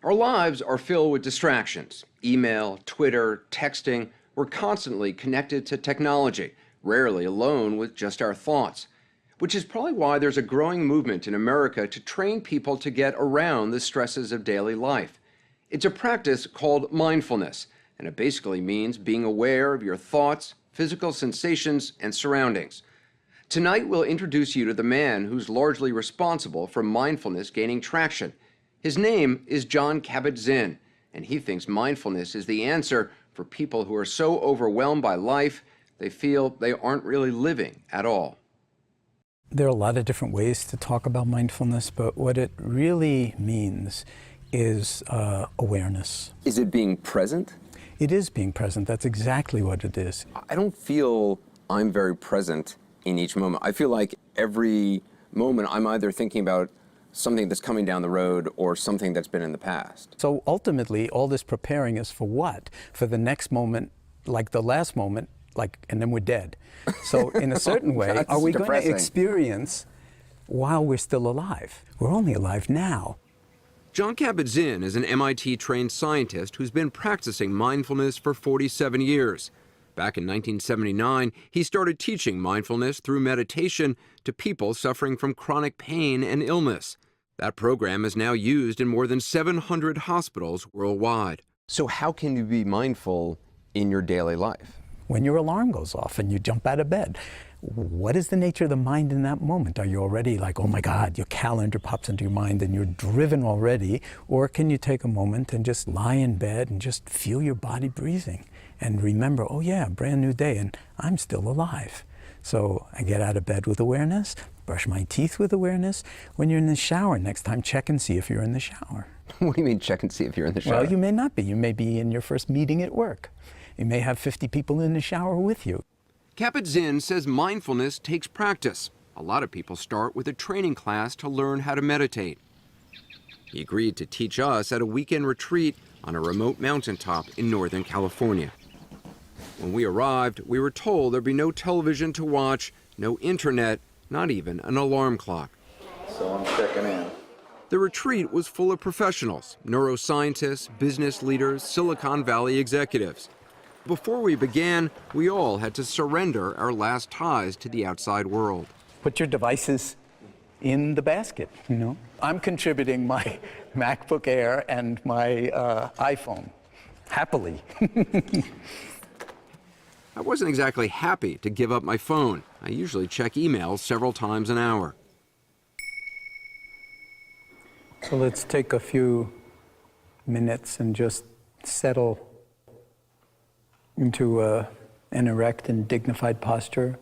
Our lives are filled with distractions. Email, Twitter, texting. We're constantly connected to technology, rarely alone with just our thoughts. Which is probably why there's a growing movement in America to train people to get around the stresses of daily life. It's a practice called mindfulness, and it basically means being aware of your thoughts, physical sensations, and surroundings. Tonight, we'll introduce you to the man who's largely responsible for mindfulness gaining traction. His name is Jon Kabat-Zinn, and he thinks mindfulness is the answer for people who are so overwhelmed by life, they feel they aren't really living at all. There are a lot of different ways to talk about mindfulness, but what it really means is awareness. Is it being present? It is being present. That's exactly what it is. I don't feel I'm very present in each moment. I feel like every moment I'm either thinking about something that's coming down the road or something that's been in the past. So ultimately, all this preparing is for what? For the next moment, like the last moment, and then we're dead. So in a certain way, are we going to experience while we're still alive? We're only alive now. Jon Kabat-Zinn is an MIT-trained scientist who's been practicing mindfulness for 47 years. Back in 1979, he started teaching mindfulness through meditation to people suffering from chronic pain and illness. That program is now used in more than 700 hospitals worldwide. So how can you be mindful in your daily life? When your alarm goes off and you jump out of bed, what is the nature of the mind in that moment? Are you already like, oh my God, your calendar pops into your mind and you're driven already? Or can you take a moment and just lie in bed and just feel your body breathing and remember, oh yeah, brand new day and I'm still alive. So I get out of bed with awareness, brush my teeth with awareness. When you're in the shower, next time check and see if you're in the shower. What do you mean check and see if you're in the shower? Well, you may not be. You may be in your first meeting at work. You may have 50 people in the shower with you. Kabat-Zinn says mindfulness takes practice. A lot of people start with a training class to learn how to meditate. He agreed to teach us at a weekend retreat on a remote mountaintop in Northern California. When we arrived, we were told there'd be no television to watch, no internet, not even an alarm clock. So I'm checking in. The retreat was full of professionals, neuroscientists, business leaders, Silicon Valley executives. Before we began, we all had to surrender our last ties to the outside world. Put your devices in the basket, you know. I'm contributing my MacBook Air and my iPhone, happily. I wasn't exactly happy to give up my phone. I usually check emails several times an hour. So let's take a few minutes and just settle into an erect and dignified posture.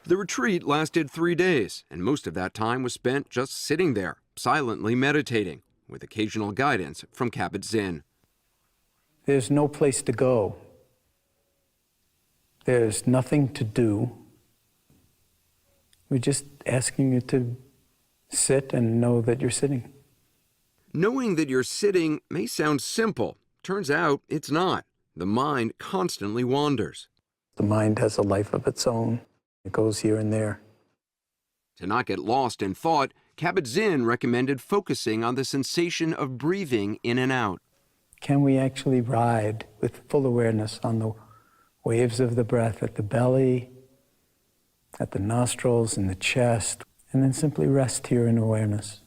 The retreat lasted 3 days, and most of that time was spent just sitting there, silently meditating, with occasional guidance from Kabat-Zinn. There's no place to go. There's nothing to do. We're just asking you to sit and know that you're sitting. Knowing that you're sitting may sound simple. Turns out it's not. The mind constantly wanders. The mind has a life of its own. It goes here and there. To not get lost in thought, Kabat-Zinn recommended focusing on the sensation of breathing in and out. Can we actually ride with full awareness on the waves of the breath at the belly, at the nostrils, in the chest, and then simply rest here in awareness?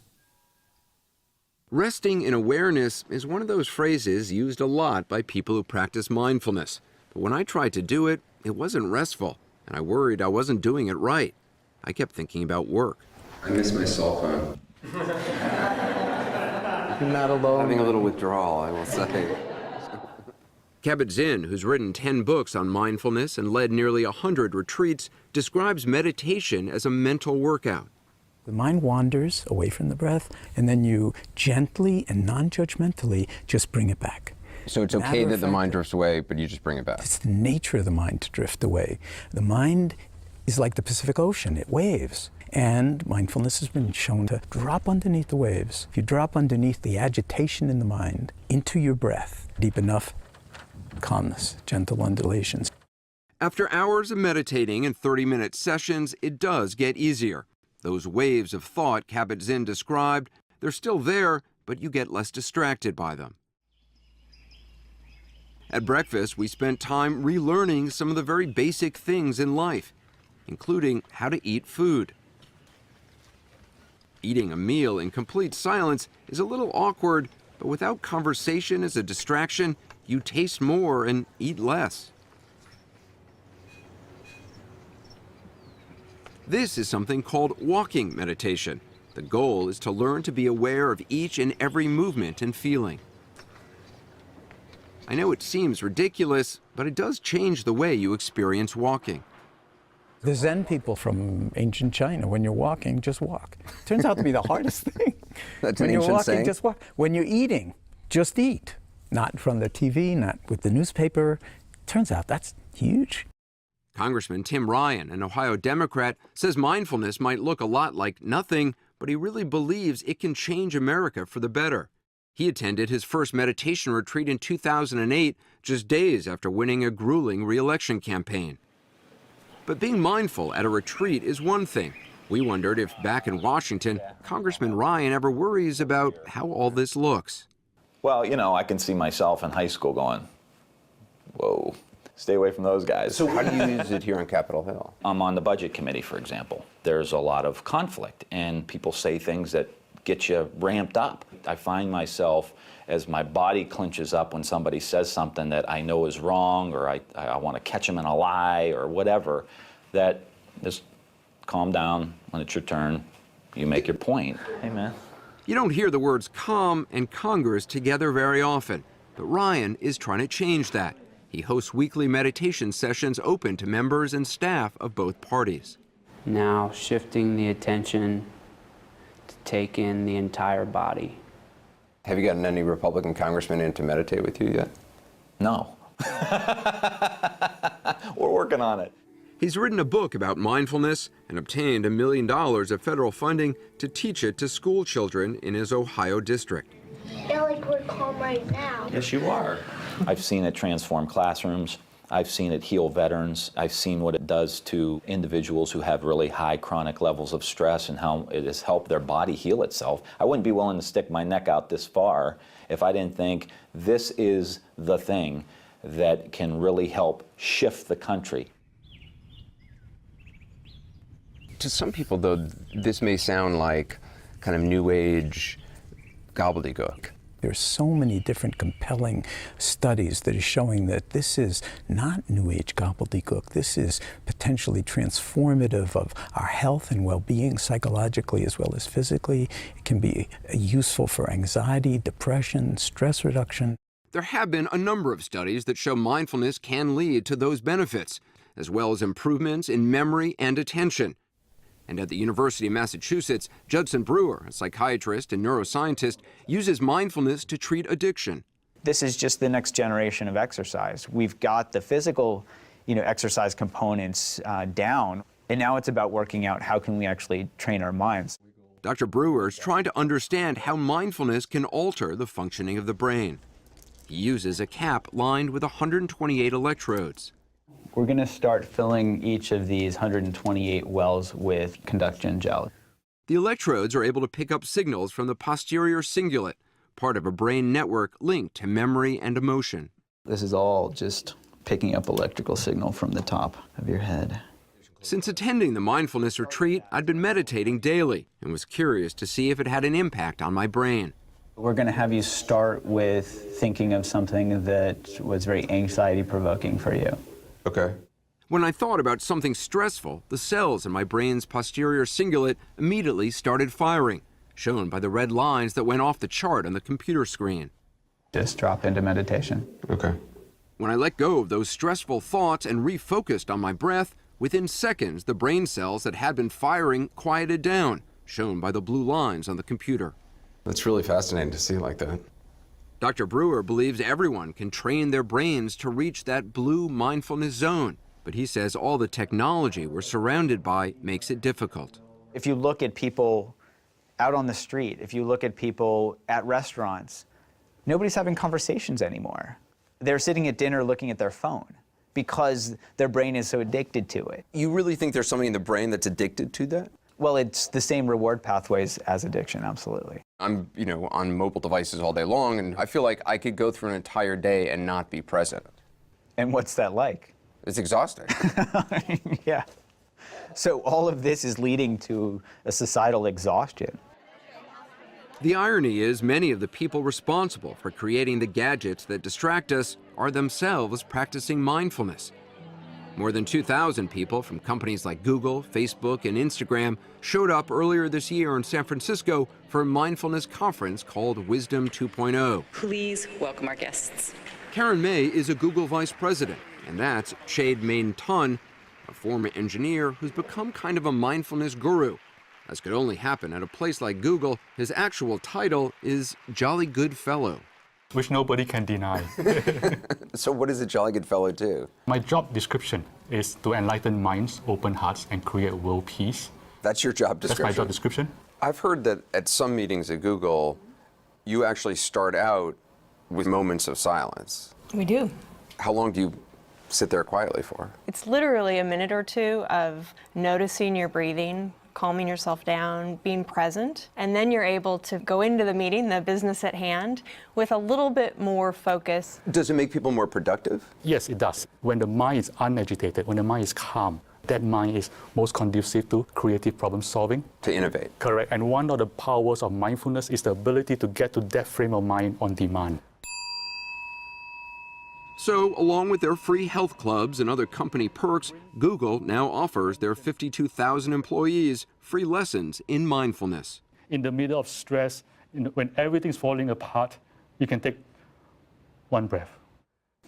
Resting in awareness is one of those phrases used a lot by people who practice mindfulness. But when I tried to do it, it wasn't restful, and I worried I wasn't doing it right. I kept thinking about work. I miss my cell phone. You're not alone. Having a little withdrawal, I will say. Kabat-Zinn, who's written 10 books on mindfulness and led nearly 100 retreats, describes meditation as a mental workout. The mind wanders away from the breath, and then you gently and non-judgmentally just bring it back. So it's okay that the mind drifts away, but you just bring it back? It's the nature of the mind to drift away. The mind is like the Pacific Ocean. It waves. And mindfulness has been shown to drop underneath the waves. If you drop underneath the agitation in the mind into your breath, deep enough, calmness, gentle undulations. After hours of meditating and 30-minute sessions, it does get easier. Those waves of thought Kabat-Zinn described, they're still there, but you get less distracted by them. At breakfast, we spent time relearning some of the very basic things in life, including how to eat food. Eating a meal in complete silence is a little awkward, but without conversation as a distraction, you taste more and eat less. This is something called walking meditation. The goal is to learn to be aware of each and every movement and feeling. I know it seems ridiculous, but it does change the way you experience walking. The Zen people from ancient China, when you're walking, just walk. Turns out to be the hardest thing. That's when an you're ancient walking, saying. just walk. When you're eating, just eat. Not in front of the TV, not with the newspaper. Turns out that's huge. Congressman Tim Ryan, an Ohio Democrat, says mindfulness might look a lot like nothing, but he really believes it can change America for the better. He attended his first meditation retreat in 2008, just days after winning a grueling re-election campaign. But being mindful at a retreat is one thing. We wondered if back in Washington, Congressman Ryan ever worries about how all this looks. Well, you know, I can see myself in high school going, whoa, stay away from those guys. So how do you use it here on Capitol Hill? I'm on the budget committee, for example. There's a lot of conflict, and people say things that get you ramped up. I find myself, as my body clenches up when somebody says something that I know is wrong, or I want to catch them in a lie, or whatever, that just calm down. When it's your turn, you make your point. Hey, man. You don't hear the words calm and Congress together very often, but Ryan is trying to change that. He hosts weekly meditation sessions open to members and staff of both parties. Now shifting the attention to take in the entire body. Have you gotten any Republican congressmen in to meditate with you yet? No. We're working on it. He's written a book about mindfulness and obtained $1 million of federal funding to teach it to school children in his Ohio district. I feel like we're calm right now. Yes, you are. I've seen it transform classrooms. I've seen it heal veterans. I've seen what it does to individuals who have really high chronic levels of stress and how it has helped their body heal itself. I wouldn't be willing to stick my neck out this far if I didn't think this is the thing that can really help shift the country. To some people, though, this may sound like kind of new age gobbledygook. There's so many different compelling studies that are showing that this is not New Age gobbledygook. This is potentially transformative of our health and well-being psychologically as well as physically. It can be useful for anxiety, depression, stress reduction. There have been a number of studies that show mindfulness can lead to those benefits, as well as improvements in memory and attention. And at the University of Massachusetts, Judson Brewer, a psychiatrist and neuroscientist, uses mindfulness to treat addiction. This is just the next generation of exercise. We've got the physical, exercise components down, and now it's about working out how can we actually train our minds. Dr. Brewer is trying to understand how mindfulness can alter the functioning of the brain. He uses a cap lined with 128 electrodes. We're going to start filling each of these 128 wells with conduction gel. The electrodes are able to pick up signals from the posterior cingulate, part of a brain network linked to memory and emotion. This is all just picking up electrical signal from the top of your head. Since attending the mindfulness retreat, I'd been meditating daily and was curious to see if it had an impact on my brain. We're going to have you start with thinking of something that was very anxiety-provoking for you. Okay. When I thought about something stressful, the cells in my brain's posterior cingulate immediately started firing, shown by the red lines that went off the chart on the computer screen. Just drop into meditation. Okay. When I let go of those stressful thoughts and refocused on my breath, within seconds the brain cells that had been firing quieted down, shown by the blue lines on the computer. That's really fascinating to see like that. Dr. Brewer believes everyone can train their brains to reach that blue mindfulness zone, but he says all the technology we're surrounded by makes it difficult. If you look at people out on the street, if you look at people at restaurants, nobody's having conversations anymore. They're sitting at dinner looking at their phone because their brain is so addicted to it. You really think there's something in the brain that's addicted to that? Well, it's the same reward pathways as addiction, absolutely. I'm, on mobile devices all day long, and I feel like I could go through an entire day and not be present. And what's that like? It's exhausting. Yeah. So all of this is leading to a societal exhaustion. The irony is many of the people responsible for creating the gadgets that distract us are themselves practicing mindfulness. More than 2,000 people from companies like Google, Facebook, and Instagram showed up earlier this year in San Francisco for a mindfulness conference called Wisdom 2.0. Please welcome our guests. Karen May is a Google vice president, and that's Chade-Meng Tan, a former engineer who's become kind of a mindfulness guru. As could only happen at a place like Google, his actual title is Jolly Good Fellow. Which nobody can deny. So what does a Jolly Good Fellow do? My job description is to enlighten minds, open hearts, and create world peace. That's your job description? That's my job description. I've heard that at some meetings at Google, you actually start out with moments of silence. We do. How long do you sit there quietly for? It's literally a minute or two of noticing your breathing, calming yourself down, being present, and then you're able to go into the meeting, the business at hand, with a little bit more focus. Does it make people more productive? Yes, it does. When the mind is unagitated, when the mind is calm, that mind is most conducive to creative problem solving. To innovate. Correct. And one of the powers of mindfulness is the ability to get to that frame of mind on demand. So, along with their free health clubs and other company perks, Google now offers their 52,000 employees free lessons in mindfulness. In the middle of stress, when everything's falling apart, you can take one breath.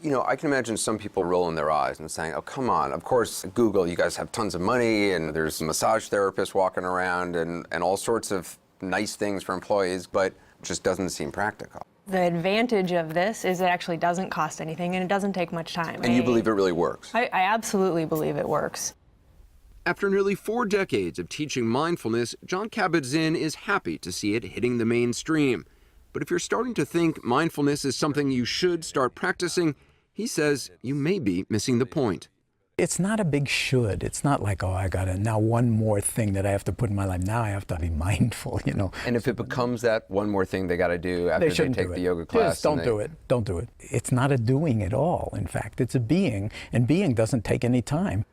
I can imagine some people rolling their eyes and saying, oh, come on, of course, Google, you guys have tons of money, and there's massage therapists walking around and all sorts of nice things for employees, but it just doesn't seem practical. The advantage of this is it actually doesn't cost anything and it doesn't take much time. And you believe it really works? I absolutely believe it works. After nearly 4 decades of teaching mindfulness, Jon Kabat-Zinn is happy to see it hitting the mainstream. But if you're starting to think mindfulness is something you should start practicing, he says you may be missing the point. It's not a big should. It's not like, oh, I got now one more thing that I have to put in my life. Now I have to be mindful, And if it becomes that one more thing they got to do after they take the yoga class. Just don't do it. Don't do it. It's not a doing at all. In fact, it's a being, and being doesn't take any time.